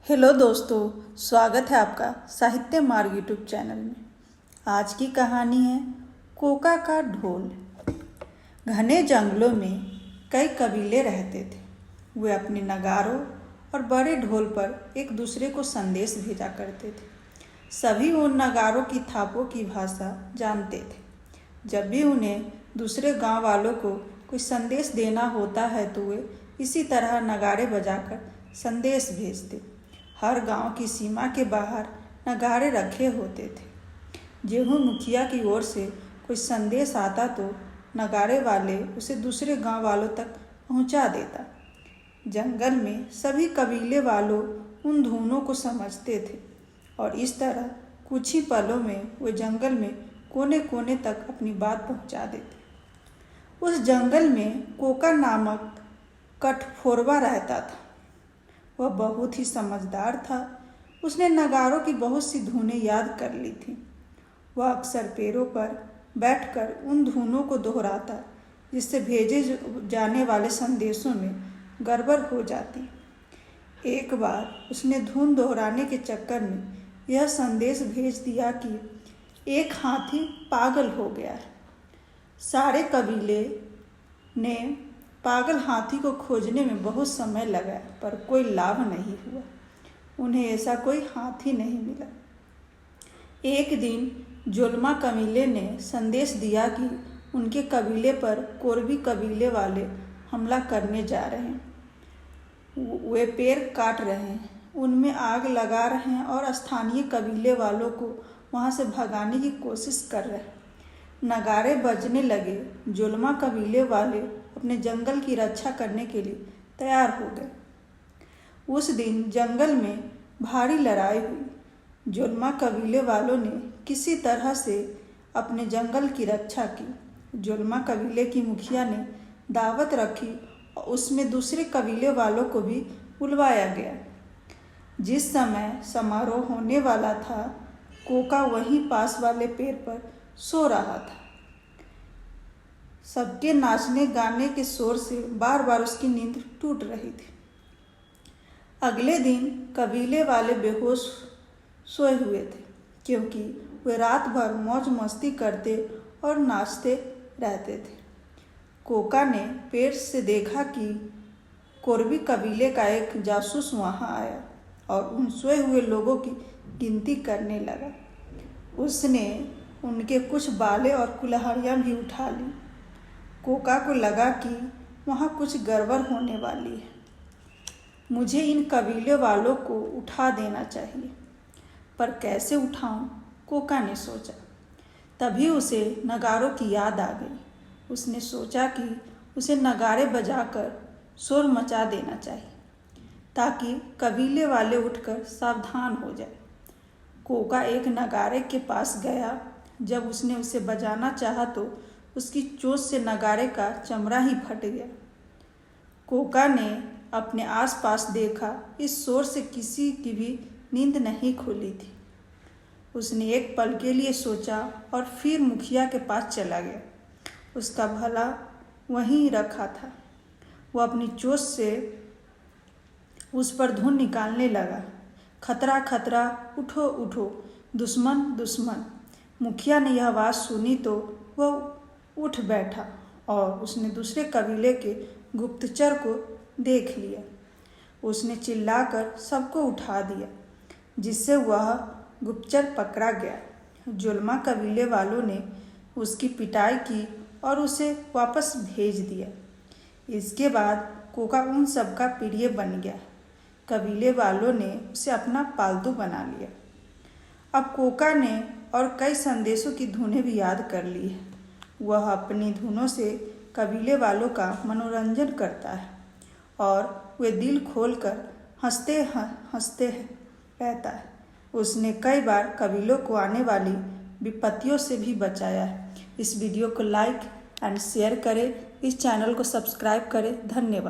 Hello दोस्तों, स्वागत है आपका साहित्य मार्ग यूट्यूब चैनल में। आज की कहानी है कोका का ढोल। घने जंगलों में कई कबीले रहते थे। वे अपने नगारों और बड़े ढोल पर एक दूसरे को संदेश भेजा करते थे। सभी उन नगारों की थापों की भाषा जानते थे। जब भी उन्हें दूसरे गांव वालों को कोई संदेश देना होता है तो वे इसी तरह नगाड़े बजाकर संदेश भेजते। हर गांव की सीमा के बाहर नगाड़े रखे होते थे। जेहू मुखिया की ओर से कोई संदेश आता तो नगाड़े वाले उसे दूसरे गांव वालों तक पहुंचा देता। जंगल में सभी कबीले वालों उन धुनों को समझते थे और इस तरह कुछ ही पलों में वे जंगल में कोने कोने तक अपनी बात पहुंचा देते। उस जंगल में कोका नामक कठफोरवा रहता था। वह बहुत ही समझदार था। उसने नगारों की बहुत सी धुनें याद कर ली थी। वह अक्सर पेड़ों पर बैठकर उन धुनों को दोहराता जिससे भेजे जाने वाले संदेशों में गड़बड़ हो जाती। एक बार उसने धुन दोहराने के चक्कर में यह संदेश भेज दिया कि एक हाथी पागल हो गया है। सारे कबीले ने पागल हाथी को खोजने में बहुत समय लगा पर कोई लाभ नहीं हुआ। उन्हें ऐसा कोई हाथी नहीं मिला। एक दिन जोलमा कबीले ने संदेश दिया कि उनके कबीले पर कोरबी कबीले वाले हमला करने जा रहे हैं। वे पेड़ काट रहे हैं, उनमें आग लगा रहे हैं और स्थानीय कबीले वालों को वहां से भगाने की कोशिश कर रहे हैं। नगाड़े बजने लगे। जोलमा कबीले वाले अपने जंगल की रक्षा करने के लिए तैयार हो गए। उस दिन जंगल में भारी लड़ाई हुई। जोलमा कबीले वालों ने किसी तरह से अपने जंगल की रक्षा की। जोलमा कबीले की मुखिया ने दावत रखी और उसमें दूसरे कबीले वालों को भी बुलवाया गया। जिस समय समारोह होने वाला था, कोका वहीं पास वाले पेड़ पर सो रहा था। सबके नाचने गाने के शोर से बार बार उसकी नींद टूट रही थी। अगले दिन कबीले वाले बेहोश सोए हुए थे क्योंकि वे रात भर मौज मस्ती करते और नाचते रहते थे। कोका ने पेड़ से देखा कि कोरबी कबीले का एक जासूस वहां आया और उन सोए हुए लोगों की गिनती करने लगा। उसने उनके कुछ बालें और कुल्हाड़ियाँ भी उठा ली। कोका को लगा कि वहाँ कुछ गड़बड़ होने वाली है। मुझे इन कबीले वालों को उठा देना चाहिए, पर कैसे उठाऊं? कोका ने सोचा। तभी उसे नगारों की याद आ गई। उसने सोचा कि उसे नगाड़े बजाकर शोर मचा देना चाहिए ताकि कबीले वाले उठकर सावधान हो जाए। कोका एक नगाड़े के पास गया। जब उसने उसे बजाना चाहा तो उसकी चोट से नगाड़े का चमड़ा ही फट गया। कोका ने अपने आसपास देखा। इस शोर से किसी की भी नींद नहीं खुली थी। उसने एक पल के लिए सोचा और फिर मुखिया के पास चला गया। उसका भला वहीं रखा था। वह अपनी चोट से उस पर धुन निकालने लगा। खतरा खतरा, उठो उठो, दुश्मन दुश्मन। मुखिया ने यह आवाज़ सुनी तो वह उठ बैठा और उसने दूसरे कबीले के गुप्तचर को देख लिया। उसने चिल्लाकर सबको उठा दिया जिससे वह गुप्तचर पकड़ा गया। जोलमा कबीले वालों ने उसकी पिटाई की और उसे वापस भेज दिया। इसके बाद कोका उन सबका प्रिय बन गया। कबीले वालों ने उसे अपना पालतू बना लिया। अब कोका ने और कई संदेशों की धुनें भी याद कर ली है। वह अपनी धुनों से कबीले वालों का मनोरंजन करता है और वे दिल खोलकर हंसते रहता है। उसने कई बार कबीलों को आने वाली विपत्तियों से भी बचाया है। इस वीडियो को लाइक एंड शेयर करें। इस चैनल को सब्सक्राइब करें। धन्यवाद।